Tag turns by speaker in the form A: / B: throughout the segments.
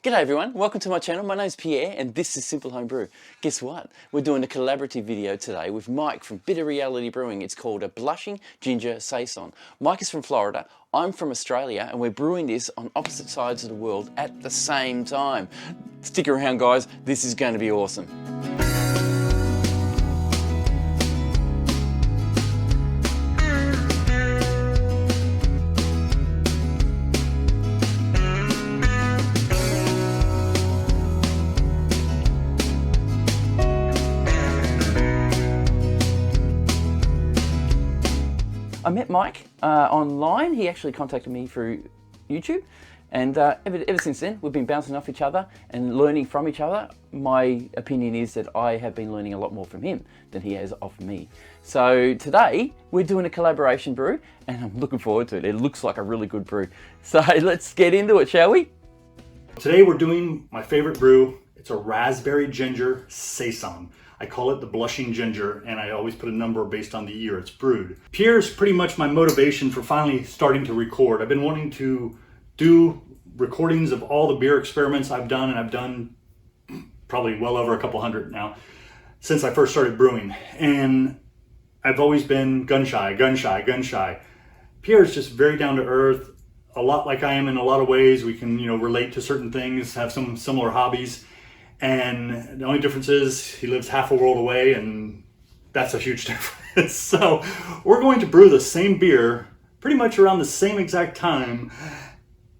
A: G'day everyone, welcome to my channel. My name's Pierre and this is Simple Home Brew. Guess what? We're doing a collaborative video today with Mike from Bitter Reality Brewing. It's called a Blushing Ginger Saison. Mike is from Florida, I'm from Australia, and we're brewing this on opposite sides of the world at the same time. Stick around guys, this is going to be awesome. I met Mike online. He actually contacted me through YouTube, and ever since then we've been bouncing off each other and learning from each other. My opinion is that I have been learning a lot more from him than he has off me. So today we're doing a collaboration brew and I'm looking forward to it. It looks like a really good brew. So let's get into it, shall we?
B: Today we're doing my favorite brew. It's a Raspberry Ginger Saison. I call it the Blushing Ginger, and I always put a number based on the year it's brewed. Pierre's pretty much my motivation for finally starting to record. I've been wanting to do recordings of all the beer experiments I've done, and I've done probably well over a couple hundred now since I first started brewing. And I've always been gun shy. Pierre's just very down to earth, a lot like I am in a lot of ways. We can, relate to certain things, have some similar hobbies. And the only difference is he lives half a world away, and that's a huge difference. So we're going to brew the same beer pretty much around the same exact time.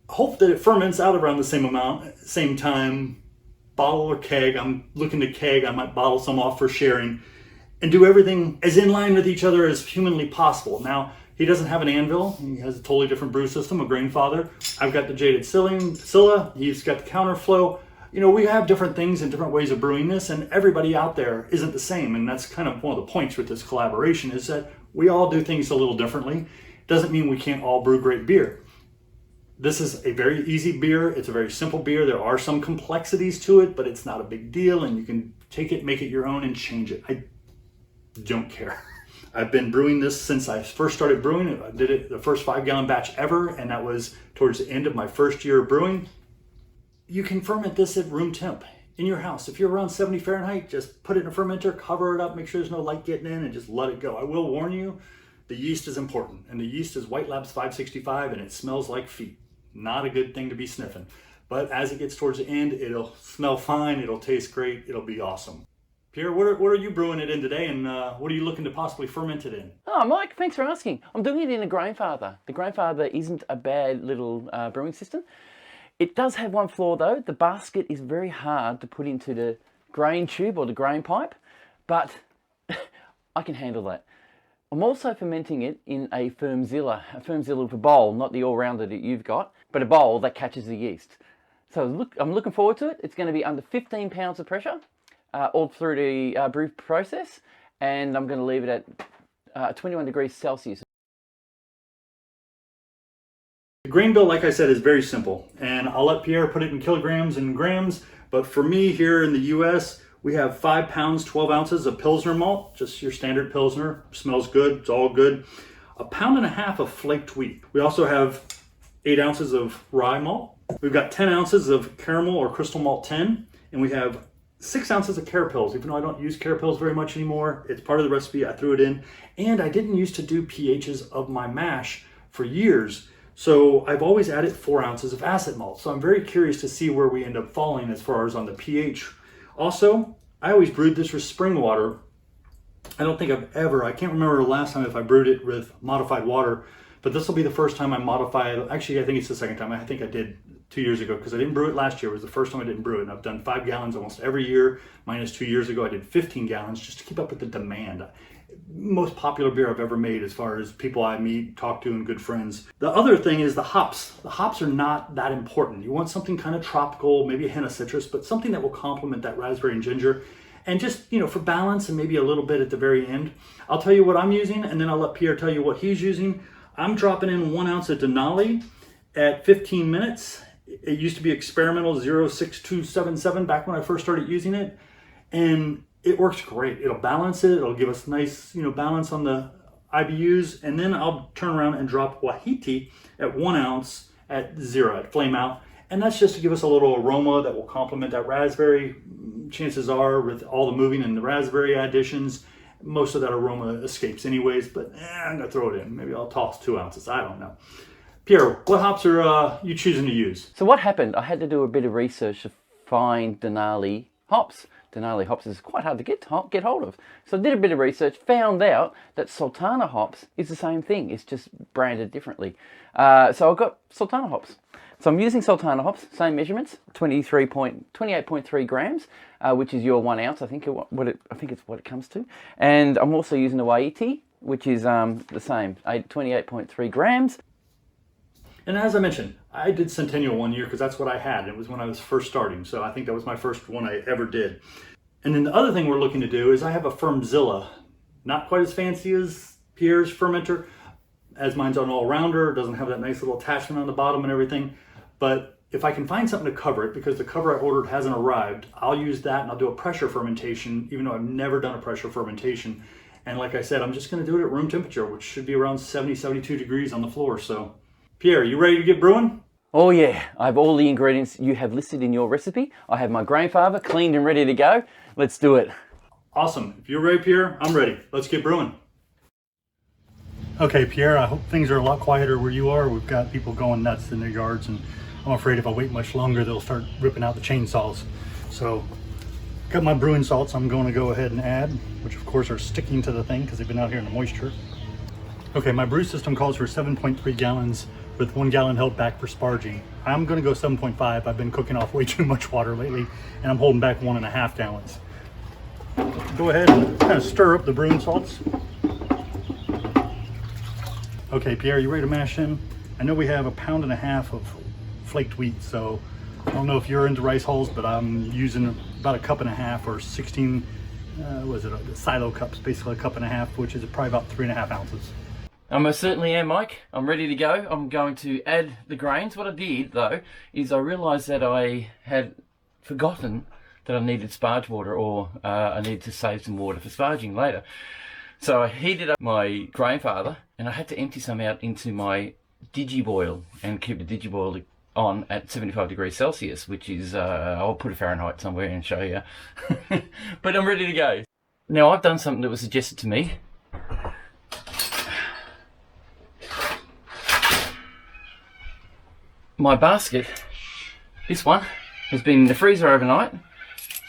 B: Hope that it ferments out around the same amount, same time. Bottle or keg. I'm looking to keg. I might bottle some off for sharing and do everything as in line with each other as humanly possible. Now, he doesn't have an anvil. He has a totally different brew system, a Grainfather. I've got the jaded Scylla. He's got the counterflow. We have different things and different ways of brewing this, and everybody out there isn't the same. And that's kind of one of the points with this collaboration, is that we all do things a little differently. Doesn't mean we can't all brew great beer. This is a very easy beer. It's a very simple beer. There are some complexities to it, but it's not a big deal, and you can take it, make it your own, and change it. I don't care. I've been brewing this since I first started brewing it. I did it the first 5-gallon batch ever, and that was towards the end of my first year of brewing. You can ferment this at room temp in your house. If you're around 70 Fahrenheit, just put it in a fermenter, cover it up, make sure there's no light getting in, and just let it go. I will warn you, the yeast is important, and the yeast is White Labs 565, and it smells like feet. Not a good thing to be sniffing. But as it gets towards the end, it'll smell fine, it'll taste great, it'll be awesome. Pierre, what are you brewing it in today, and what are you looking to possibly ferment it in?
A: Oh, Mike, thanks for asking. I'm doing it in a Grainfather. The Grainfather isn't a bad little brewing system. It does have one flaw though. The basket is very hard to put into the grain tube or the grain pipe, but I can handle that. I'm also fermenting it in a Firmzilla with a bowl, not the all-rounder that you've got, but a bowl that catches the yeast. So I'm looking forward to it. It's going to be under 15 pounds of pressure all through the brew process, and I'm going to leave it at 21 degrees Celsius.
B: The grain bill, like I said, is very simple, and I'll let Pierre put it in kilograms and grams, but for me here in the US, we have 5 pounds, 12 ounces of Pilsner malt, just your standard Pilsner, smells good, it's all good. 1.5 pounds of flaked wheat. We also have 8 ounces of rye malt. We've got 10 ounces of caramel or crystal malt 10, and we have 6 ounces of carapils. Even though I don't use carapils very much anymore, it's part of the recipe, I threw it in, and I didn't used to do pHs of my mash for years. So I've always added 4 ounces of acid malt. So I'm very curious to see where we end up falling as far as on the pH. Also, I always brewed this with spring water. I can't remember the last time if I brewed it with modified water, but this will be the first time I modify it. Actually, I think it's the second time. I think I did 2 years ago because I didn't brew it last year. It was the first time I didn't brew it. And I've done 5 gallons almost every year, minus 2 years ago I did 15 gallons just to keep up with the demand. Most popular beer I've ever made as far as people I meet, talk to, and good friends. The other thing is the hops. The hops are not that important. You want something kind of tropical, maybe a hint of citrus, but something that will complement that raspberry and ginger. And just, for balance and maybe a little bit at the very end. I'll tell you what I'm using, and then I'll let Pierre tell you what he's using. I'm dropping in 1 ounce of Denali at 15 minutes. It used to be experimental 06277 back when I first started using it. And it works great. It'll balance it. It'll give us nice, balance on the IBUs. And then I'll turn around and drop Wahiti at 1 ounce at 0 at flame out. And that's just to give us a little aroma that will complement that raspberry. Chances are, with all the moving and the raspberry additions, most of that aroma escapes anyways, but I'm gonna throw it in. Maybe I'll toss 2 ounces, I don't know. Pierre, what hops are you choosing to use?
A: So what happened, I had to do a bit of research to find Denali hops. Denali hops is quite hard to get hold of. So I did a bit of research, found out that Sultana hops is the same thing. It's just branded differently. So I've got Sultana hops. So I'm using Sultana hops, same measurements, 28.3 grams, which is your 1 ounce. I think it's what it comes to. And I'm also using the Waiti, which is the same, 28.3 grams.
B: And as I mentioned, I did Centennial one year because that's what I had. It was when I was first starting. So I think that was my first one I ever did. And then the other thing we're looking to do is I have a Firmzilla, not quite as fancy as Pierre's fermenter, as mine's an all-rounder, doesn't have that nice little attachment on the bottom and everything. But if I can find something to cover it, because the cover I ordered hasn't arrived, I'll use that and I'll do a pressure fermentation, even though I've never done a pressure fermentation. And like I said, I'm just gonna do it at room temperature, which should be around 70, 72 degrees on the floor. So Pierre, you ready to get brewing?
A: Oh yeah, I have all the ingredients you have listed in your recipe. I have my Grainfather cleaned and ready to go. Let's do it.
B: Awesome. If you're ready, Pierre, I'm ready. Let's get brewing. Okay, Pierre, I hope things are a lot quieter where you are. We've got people going nuts in their yards, and I'm afraid if I wait much longer, they'll start ripping out the chainsaws. So, got my brewing salts I'm going to go ahead and add, which of course are sticking to the thing because they've been out here in the moisture. Okay, my brew system calls for 7.3 gallons with 1 gallon held back for sparging. I'm going to go 7.5. I've been cooking off way too much water lately, and I'm holding back 1.5 gallons. Go ahead and kind of stir up the brewing salts. Okay, Pierre, you ready to mash in? I know we have 1.5 pounds of flaked wheat, so I don't know if you're into rice hulls, but I'm using about 1.5 cups or 16, silo cups, basically 1.5 cups, which is probably about 3.5 ounces.
A: I most certainly am, Mike. I'm ready to go. I'm going to add the grains. What I did, though, is I realised that I had forgotten that I needed sparge water, or I needed to save some water for sparging later. So I heated up my Grainfather, and I had to empty some out into my Digiboil and keep the Digiboil on at 75 degrees Celsius, which is, I'll put a Fahrenheit somewhere and show you. But I'm ready to go. Now, I've done something that was suggested to me. My basket, this one, has been in the freezer overnight.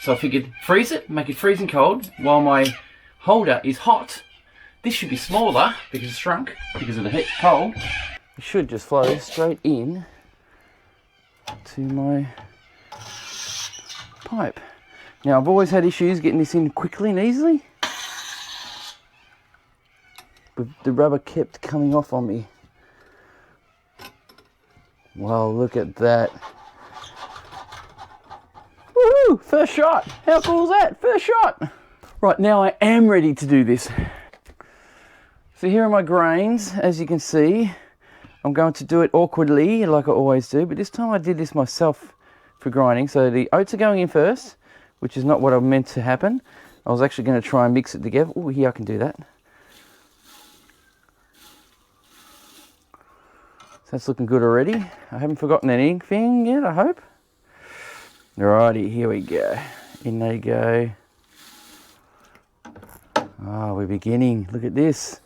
A: So I figured freeze it, make it freezing cold, while my holder is hot. This should be smaller because it's shrunk because of the heat cold. It should just flow straight in to my pipe. Now, I've always had issues getting this in quickly and easily, but the rubber kept coming off on me. Well, look at that. Woohoo! First shot! How cool is that? First shot! Right, now I am ready to do this. So here are my grains, as you can see. I'm going to do it awkwardly, like I always do, but this time I did this myself for grinding. So the oats are going in first, which is not what I meant to happen. I was actually going to try and mix it together. Oh, here I can do that. So that's looking good already. I haven't forgotten anything yet, I hope. Alrighty, here we go. In they go. Oh, we're beginning. Look at this.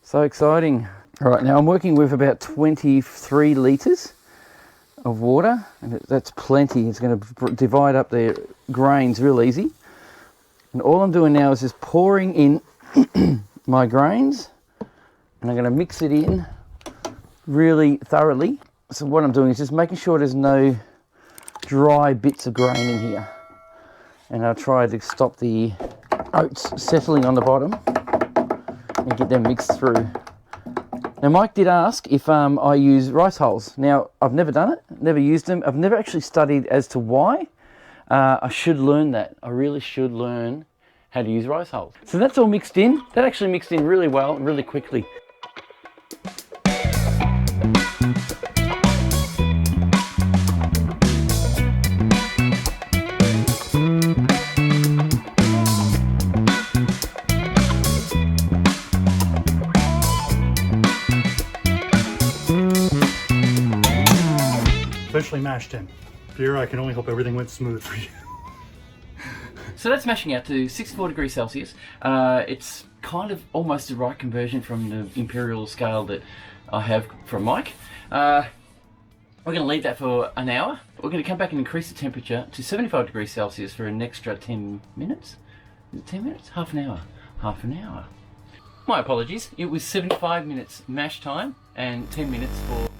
A: So exciting. All right, now I'm working with about 23 litres of water, and that's plenty. It's going to divide up the grains real easy. And all I'm doing now is just pouring in my grains, and I'm going to mix it in really thoroughly. So what I'm doing is just making sure there's no dry bits of grain in here. And I'll try to stop the oats settling on the bottom and get them mixed through. Now, Mike did ask if I use rice hulls. Now, I've never done it, never used them. I've never actually studied as to why. I should learn that. I really should learn how to use rice hulls. So that's all mixed in. That actually mixed in really well and really quickly.
B: Officially mashed in. Pierre, I can only hope everything went smooth for you.
A: So that's mashing out to 64 degrees Celsius. It's kind of almost the right conversion from the imperial scale that I have from Mike. We're going to leave that for an hour. We're going to come back and increase the temperature to 75 degrees Celsius for an extra 10 minutes. Is it 10 minutes? Half an hour. Half an hour. My apologies. It was 75 minutes mash time and 10 minutes for...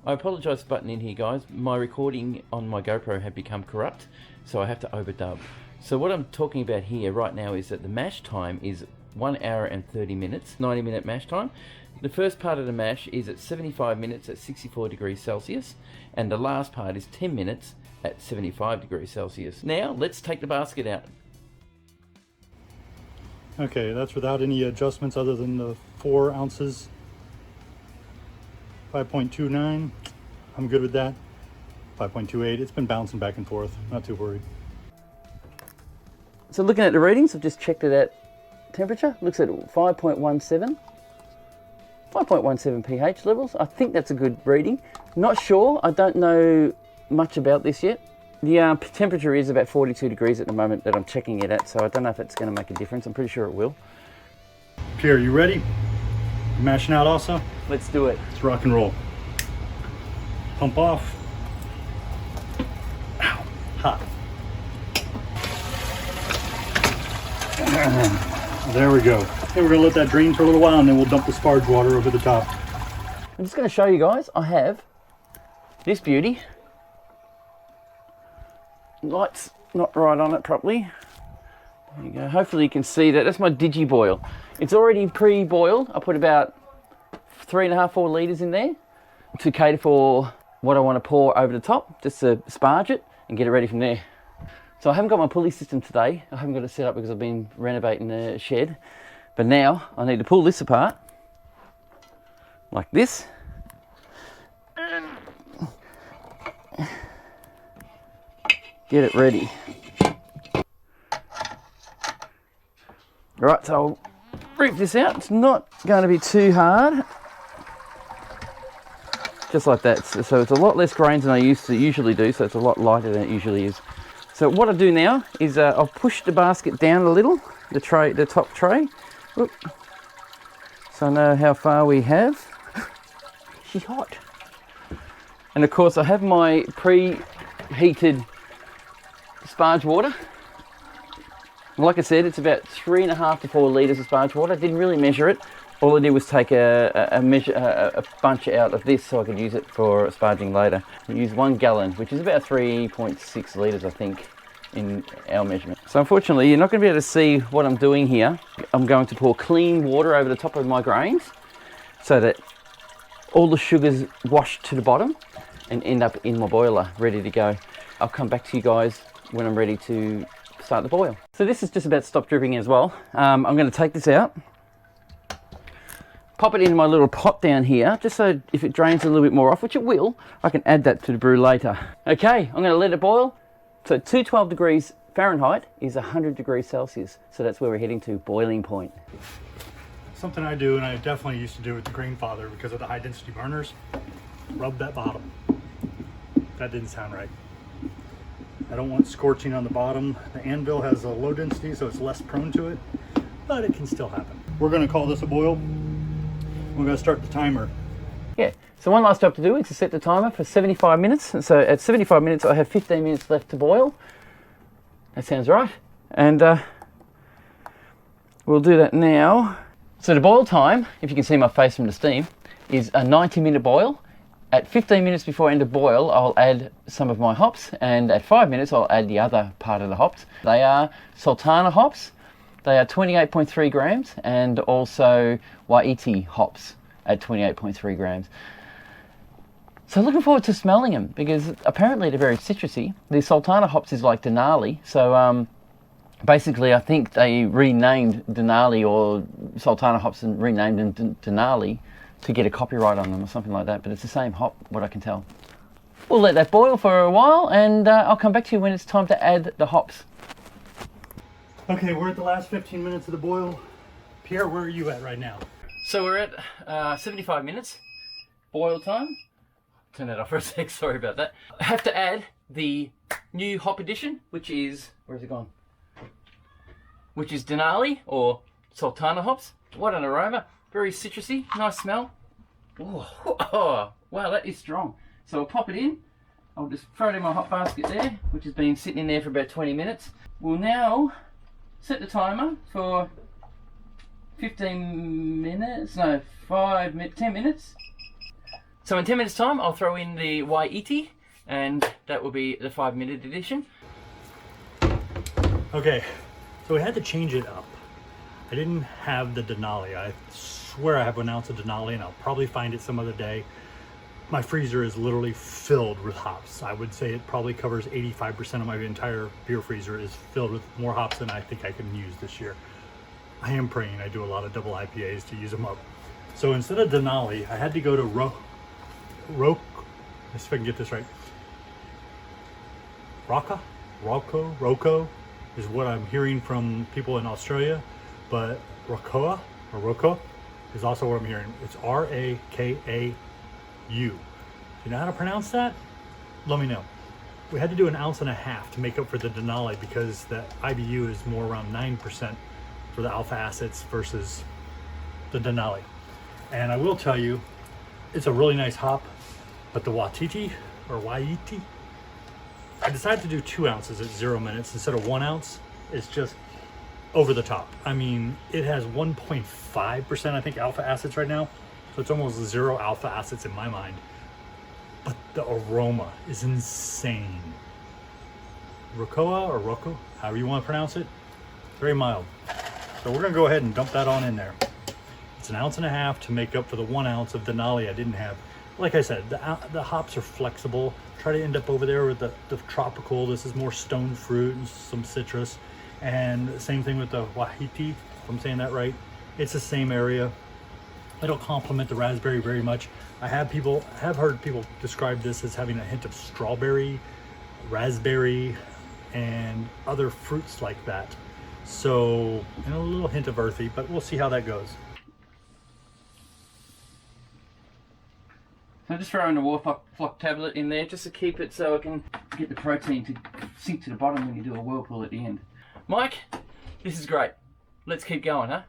A: I apologise for butting in here, guys. My recording on my GoPro had become corrupt, so I have to overdub. So what I'm talking about here right now is that the mash time is 1 hour and 30 minutes, 90-minute mash time. The first part of the mash is at 75 minutes at 64 degrees Celsius, and the last part is 10 minutes at 75 degrees Celsius. Now, let's take the basket out.
B: Okay, that's without any adjustments other than the 4 ounces. 5.29, I'm good with that. 5.28, it's been bouncing back and forth, not too worried.
A: So looking at the readings, I've just checked it at temperature. Looks at 5.17 pH levels. I think that's a good reading. Not sure, I don't know much about this yet. The temperature is about 42 degrees at the moment that I'm checking it at, so I don't know if it's going to make a difference. I'm pretty sure it will.
B: Pierre, you ready? You mashing out also?
A: Let's do it.
B: Let's rock and roll. Pump off. Ow, hot. There we go. Okay, we're gonna let that drain for a little while and then we'll dump the sparge water over the top.
A: I'm just going to show you guys, I have this beauty. Light's not right on it properly. There you go. Hopefully you can see that. That's my Digi Boil. It's already pre-boiled. I put about 3.5, 4 litres in there to cater for what I want to pour over the top, just to sparge it and get it ready from there. So I haven't got my pulley system today. I haven't got it set up because I've been renovating the shed. But now I need to pull this apart like this. Get it ready. Right, so I'll rip this out. It's not going to be too hard. Just like that. So it's a lot less grains than I usually do, so it's a lot lighter than it usually is. So what I do now is I'll push the basket down a little, the top tray. Oop. So I know how far we have. She's hot. And of course I have my preheated sparge water. Like I said, it's about 3.5 to 4 litres of sparge water. I didn't really measure it. All I did was take a bunch out of this so I could use it for sparging later. I used 1 gallon, which is about 3.6 litres, I think, in our measurement. So unfortunately, you're not going to be able to see what I'm doing here. I'm going to pour clean water over the top of my grains so that all the sugars wash to the bottom and end up in my boiler, ready to go. I'll come back to you guys when I'm ready to start the boil. So this is just about to stop dripping as well. I'm going to take this out, pop it into my little pot down here, just so if it drains a little bit more off, which it will, I can add that to the brew later. Okay, I'm going to let it boil. So 212 degrees Fahrenheit is 100 degrees Celsius. So that's where we're heading to, boiling point.
B: Something I do, and I definitely used to do with the Grainfather because of the high density burners, rub that bottom. That didn't sound right. I don't want scorching on the bottom. The anvil has a low density, so it's less prone to it, but it can still happen. We're going to call this a boil. We're going to start the timer.
A: Yeah, so one last job to do is to set the timer for 75 minutes. And so at 75 minutes, I have 15 minutes left to boil. That sounds right. And we'll do that now. So the boil time, if you can see my face from the steam, is a 90-minute boil. At 15 minutes before end of boil, I'll add some of my hops, and at 5 minutes, I'll add the other part of the hops. They are Sultana hops. They are 28.3 grams, and also Waiti hops at 28.3 grams. So looking forward to smelling them, because apparently they're very citrusy. The Sultana hops is like Denali, so basically I think they renamed Denali or Sultana hops and renamed them Denali to get a copyright on them or something like that, but it's the same hop, what I can tell. We'll let that boil for a while, and I'll come back to you when it's time to add the hops.
B: Okay, we're at the last 15 minutes of the boil. Pierre, where are you at right now?
A: So we're at 75 minutes boil time. turn that off for a sec, sorry about that. I have to add the new hop addition, which is, where's it gone? Which is Denali or Sultana hops. What an aroma, very citrusy, nice smell. Oh, wow, that is strong. So I'll pop it in. I'll just throw it in my hot basket there, which has been sitting in there for about 20 minutes. We'll now set the timer for 15 minutes, no, 10 minutes. So in 10 minutes time, I'll throw in the Waiti, and that will be the 5-minute edition.
B: Okay, so we had to change it up. I didn't have the Denali. I swear I have 1 ounce of Denali, and I'll probably find it some other day. My freezer is literally filled with hops. I would say it probably covers 85% of my entire beer freezer is filled with more hops than I think I can use this year. I am praying I do a lot of double IPAs to use them up. So instead of Denali, I had to go to let's see if I can get this right. Rocco is what I'm hearing from people in Australia, but Rocco is also what I'm hearing. It's Rakau. Do you know how to pronounce that? Let me know. We had to do 1.5 ounces to make up for the Denali because the IBU is more around 9% for the alpha acids versus the Denali. And I will tell you, it's a really nice hop, but the Waiti, I decided to do 2 ounces at 0 minutes instead of 1 ounce. It's just over the top. I mean, it has 1.5%, I think, alpha acids right now. So it's almost 0 alpha acids in my mind. But the aroma is insane. Rocco, however you want to pronounce it, very mild. So we're gonna go ahead and dump that on in there. It's 1.5 ounces to make up for the 1 ounce of Denali I didn't have. Like I said, the hops are flexible. Try to end up over there with the tropical. This is more stone fruit and some citrus. And same thing with the Waiti, if I'm saying that right. It's the same area. It'll complement the raspberry very much. I have heard people describe this as having a hint of strawberry, raspberry, and other fruits like that. So, and a little hint of earthy, but we'll see how that goes.
A: So I'm just throwing the water flock tablet in there just to keep it so I can get the protein to sink to the bottom when you do a whirlpool at the end. Mike, this is great. Let's keep going, huh?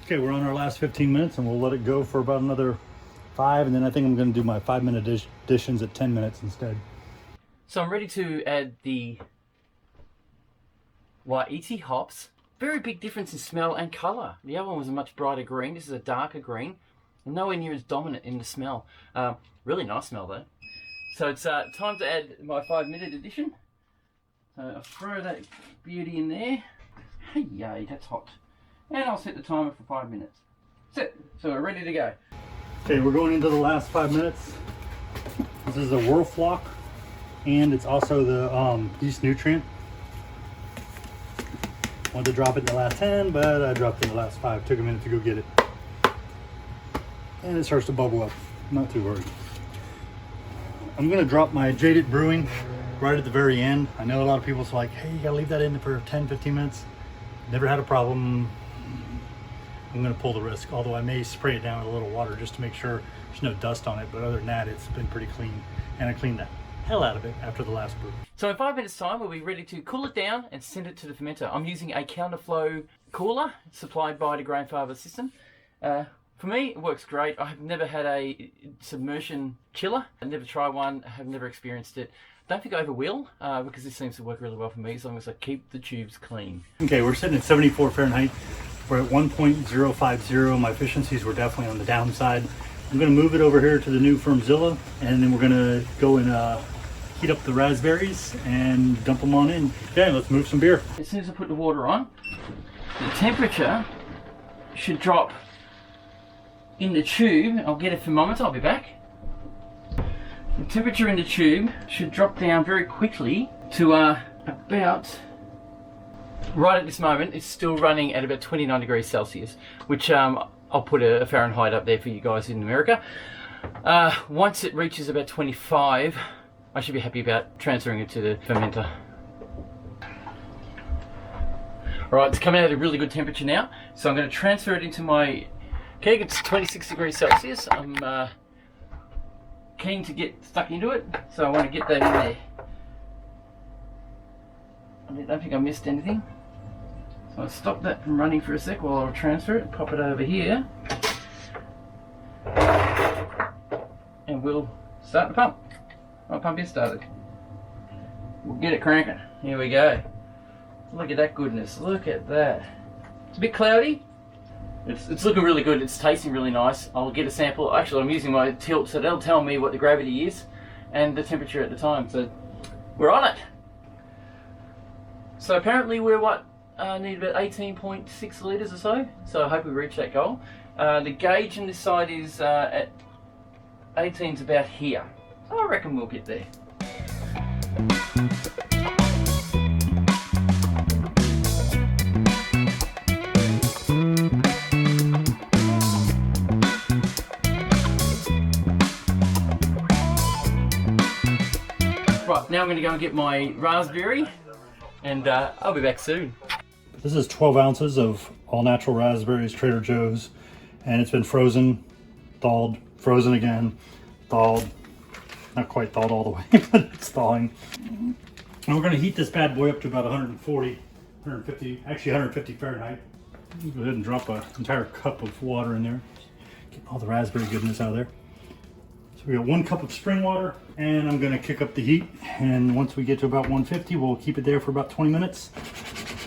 B: Okay, we're on our last 15 minutes and we'll let it go for about another 5, and then I think I'm going to do my 5-minute additions at 10 minutes instead.
A: So I'm ready to add the Waiti hops. Very big difference in smell and colour. The other one was a much brighter green. This is a darker green. Nowhere near as dominant in the smell. Really nice smell though. So it's time to add my 5-minute addition. So I'll throw that beauty in there. Hey, yay, that's hot. And I'll set the timer for 5 minutes. Set. So we're ready to go.
B: Okay, we're going into the last 5 minutes. This is a whirl flock, and it's also the yeast nutrient. Wanted to drop it in the last 10, but I dropped it in the last 5. Took a minute to go get it. And it starts to bubble up. Not too worried. I'm going to drop my Jaded Brewing right at the very end. I know a lot of people are like, hey, you got to leave that in for 10-15 minutes. Never had a problem. I'm going to pull the risk, although I may spray it down with a little water just to make sure there's no dust on it. But other than that, it's been pretty clean. And I cleaned the hell out of it after the last brew.
A: So in 5 minutes time, we'll be ready to cool it down and send it to the fermenter. I'm using a counterflow cooler supplied by the Grainfather system. For me, it works great. I've never had a submersion chiller. I've never tried one. I have never experienced it. Don't think I ever will, because this seems to work really well for me as long as I keep the tubes clean. Okay, we're sitting at 74 Fahrenheit. We're at 1.050. My efficiencies were definitely on the downside. I'm going to move it over here to the new Firmzilla, and then we're going to go and heat up the raspberries and dump them on in. Okay, let's move some beer. As soon as I put the water on, the temperature should drop in the tube. I'll get a thermometer, I'll be back. The temperature in the tube should drop down very quickly to about, right at this moment, it's still running at about 29 degrees Celsius, which I'll put a Fahrenheit up there for you guys in America. Once it reaches about 25, I should be happy about transferring it to the fermenter. Alright, it's coming out at a really good temperature now, so I'm going to transfer it into my keg. It's 26 degrees Celsius. I'm keen to get stuck into it, so I want to get that in there. I don't think I missed anything. So I'll stop that from running for a sec while I'll transfer it, pop it over here. And we'll start the pump. My pump is started. We'll get it cranking. Here we go. Look at that goodness. Look at that. It's a bit cloudy. It's looking really good. It's tasting really nice. I'll get a sample. Actually, I'm using my tilt, so that'll tell me what the gravity is and the temperature at the time. So we're on it. So apparently we're need about 18.6 litres or so. So I hope we reach that goal. The gauge on this side is at 18's about here. So I reckon we'll get there. Right, now I'm going to go and get my raspberry, and I'll be back soon.
B: This is 12 ounces of all natural raspberries, Trader Joe's, and it's been frozen, thawed, frozen again, thawed. Not quite thawed all the way, but it's thawing. And we're going to heat this bad boy up to about 140, 150, actually 150 Fahrenheit. Go ahead and drop an entire cup of water in there. Get all the raspberry goodness out of there. So we got 1 cup of spring water, and I'm going to kick up the heat. And once we get to about 150, we'll keep it there for about 20 minutes.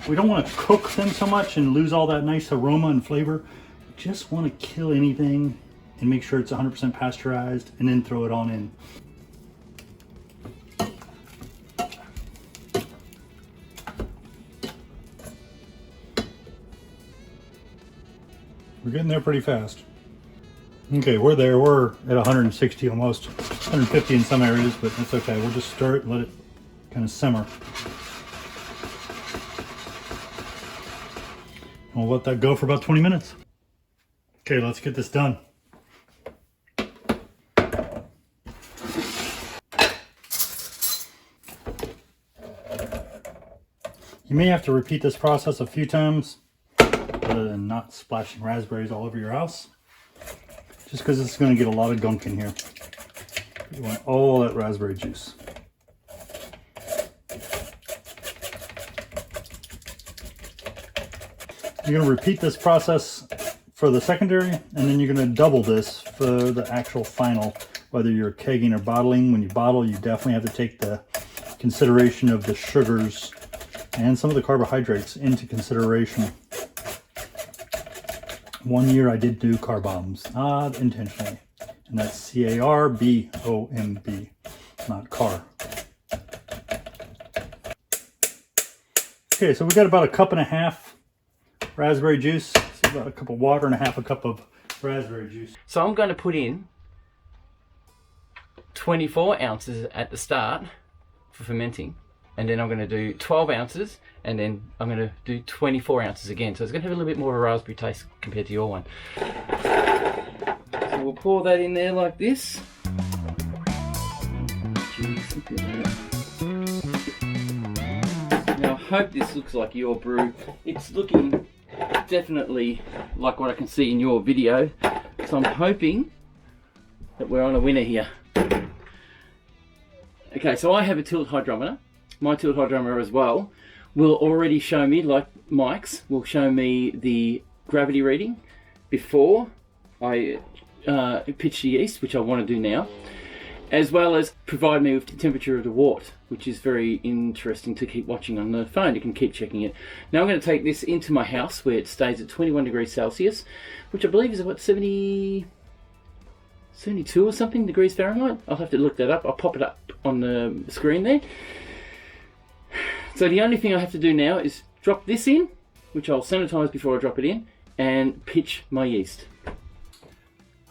B: We don't want to cook them so much and lose all that nice aroma and flavor. We just want to kill anything and make sure it's 100% pasteurized, and then throw it on in. We're getting there pretty fast. Okay, we're there. We're at 160 almost, 150 in some areas, but that's okay. We'll just stir it and let it kind of simmer. We'll let that go for about 20 minutes. Okay, let's get this done. You may have to repeat this process a few times, rather than not splashing raspberries all over your house. Just because it's going to get a lot of gunk in here. You want all that raspberry juice. You're going to repeat this process for the secondary, and then you're going to double this for the actual final, whether you're kegging or bottling. When you bottle, you definitely have to take the consideration of the sugars and some of the carbohydrates into consideration. One year I did do carbombs, not intentionally, and that's C-A-R-B-O-M-B, not car. Okay, so we got about 1.5 cups raspberry juice, so about 1 cup of water and 1/2 cup of raspberry juice.
A: So I'm going to put in 24 ounces at the start for fermenting, and then I'm going to do 12 ounces, and then I'm going to do 24 ounces again. So it's going to have a little bit more of a raspberry taste compared to your one. So we'll pour that in there like this. Jeez, look at that. Now I hope this looks like your brew. It's looking definitely like what I can see in your video. So I'm hoping that we're on a winner here. Okay, so I have a tilt hydrometer. My tilt hydrometer as well will already show me, like Mike's, will show me the gravity reading before I pitch the yeast, which I want to do now, as well as provide me with the temperature of the wort, which is very interesting to keep watching on the phone. You can keep checking it. Now I'm going to take this into my house where it stays at 21 degrees Celsius, which I believe is about 72 or something degrees Fahrenheit. I'll have to look that up. I'll pop it up on the screen there. So the only thing I have to do now is drop this in, which I'll sanitize before I drop it in, and pitch my yeast.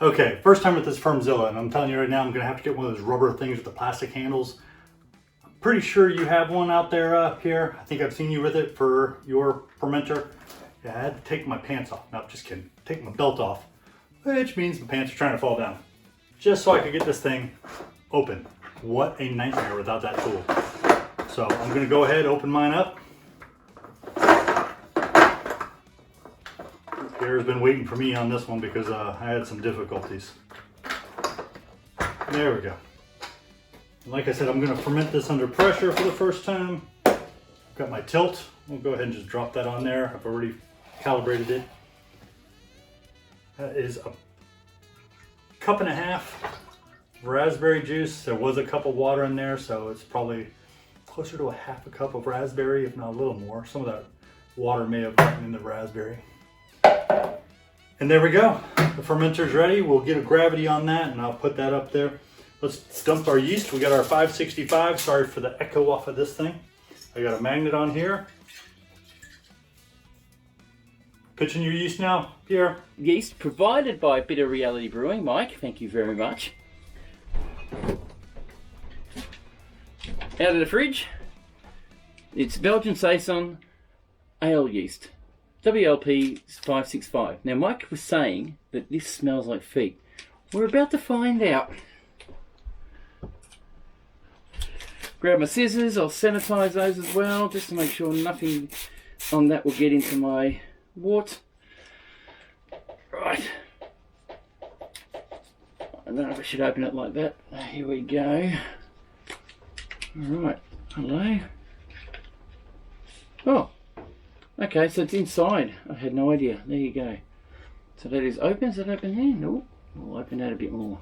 B: Okay, first time with this Firmzilla, and I'm telling you right now, I'm going to have to get one of those rubber things with the plastic handles. I'm pretty sure you have one out there, Pierre. I think I've seen you with it for your fermenter. Yeah, I had to take my pants off. No, just kidding. Take my belt off, which means my pants are trying to fall down. Just so I could get this thing open. What a nightmare without that tool. So I'm going to go ahead, open mine up. Pierre's been waiting for me on this one because I had some difficulties. There we go. And like I said, I'm going to ferment this under pressure for the first time. Got my tilt. We'll go ahead and just drop that on there. I've already calibrated it. That is a cup and a half of raspberry juice. There was a cup of water in there, so it's probably closer to a half a cup of raspberry, if not a little more. Some of that water may have gotten in the raspberry. And there we go. The fermenter's ready. We'll get a gravity on that and I'll put that up there. Let's dump our yeast. We got our 565. Sorry for the echo off of this thing. I got a magnet on here. Pitching your yeast now, Pierre.
A: Yeast provided by Bitter Reality Brewing. Mike, thank you very much. Out of the fridge, it's Belgian Saison ale yeast. WLP 565. Now Mike was saying that this smells like feet. We're about to find out. Grab my scissors, I'll sanitize those as well, just to make sure nothing on that will get into my wort. Right. I don't know if I should open it like that. Here we go. Alright, hello. Oh, okay, so it's inside. I had no idea. There you go. So that is open. Is that open there? No. We'll open that a bit more.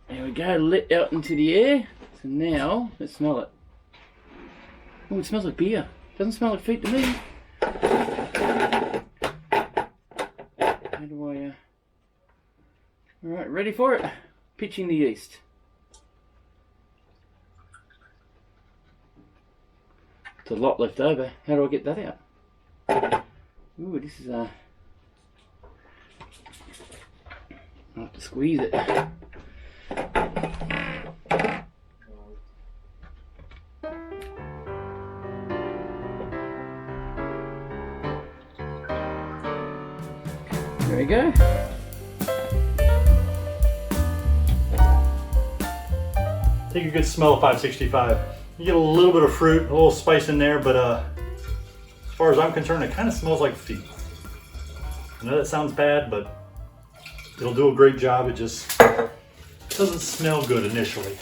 A: There we go, let out into the air. So now, let's smell it. Oh, it smells like beer. Doesn't smell like feet to me. How do I, Alright, ready for it. Pitching the yeast. There's a lot left over. How do I get that out? Ooh, this is I'll have to squeeze it. There we go.
B: Take a good smell of 565. You get a little bit of fruit, a little spice in there, but as far as I'm concerned, it kind of smells like feet. I know that sounds bad, but it'll do a great job. It just doesn't smell good initially.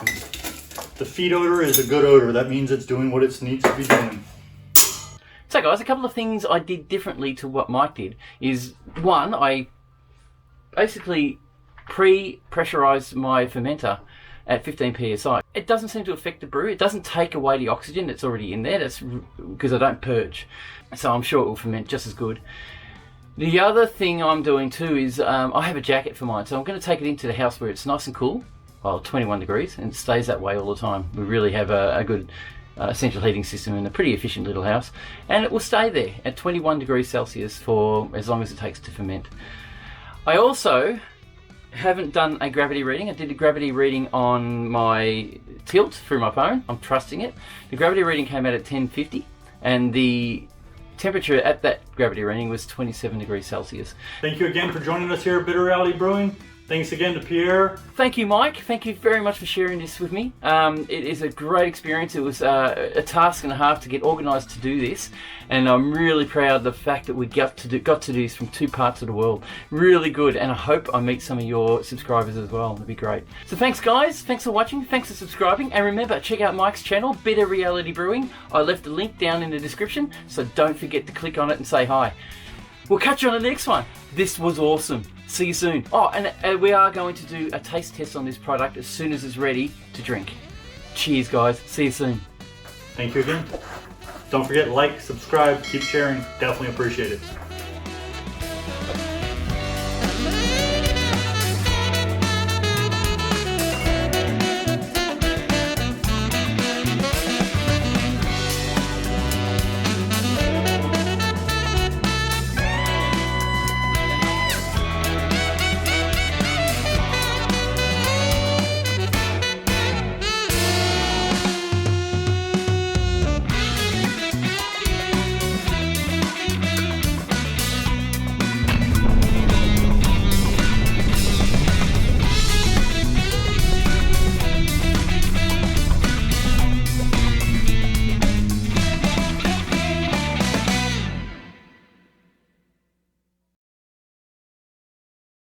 B: The feet odor is a good odor. That means it's doing what it needs to be doing.
A: So guys, a couple of things I did differently to what Mike did is, one, I basically pre-pressurized my fermenter at 15 psi. It doesn't seem to affect the brew. It doesn't take away the oxygen that's already in there. That's because I don't purge. So I'm sure it will ferment just as good. The other thing I'm doing too is I have a jacket for mine. So I'm going to take it into the house where it's nice and cool, well, 21 degrees, and it stays that way all the time. We really have a good central heating system in a pretty efficient little house. And it will stay there at 21 degrees Celsius for as long as it takes to ferment. I also haven't done a gravity reading. I did a gravity reading on my tilt through my phone. I'm trusting it. The gravity reading came out at 1050 and the temperature at that gravity reading was 27 degrees Celsius.
B: Thank you again for joining us here at Bitter Reality Brewing. Thanks again to Pierre.
A: Thank you, Mike. Thank you very much for sharing this with me. It is a great experience. It was a task and a half to get organised to do this, and I'm really proud of the fact that we got to do this from two parts of the world. Really good, and I hope I meet some of your subscribers as well. That'd be great. So thanks, guys. Thanks for watching. Thanks for subscribing, and remember, check out Mike's channel, Bitter Reality Brewing. I left a link down in the description, so don't forget to click on it and say hi. We'll catch you on the next one. This was awesome. See you soon. Oh, and we are going to do a taste test on this product as soon as it's ready to drink. Cheers, guys. See you soon.
B: Thank you again. Don't forget, like, subscribe, keep sharing. Definitely appreciate it.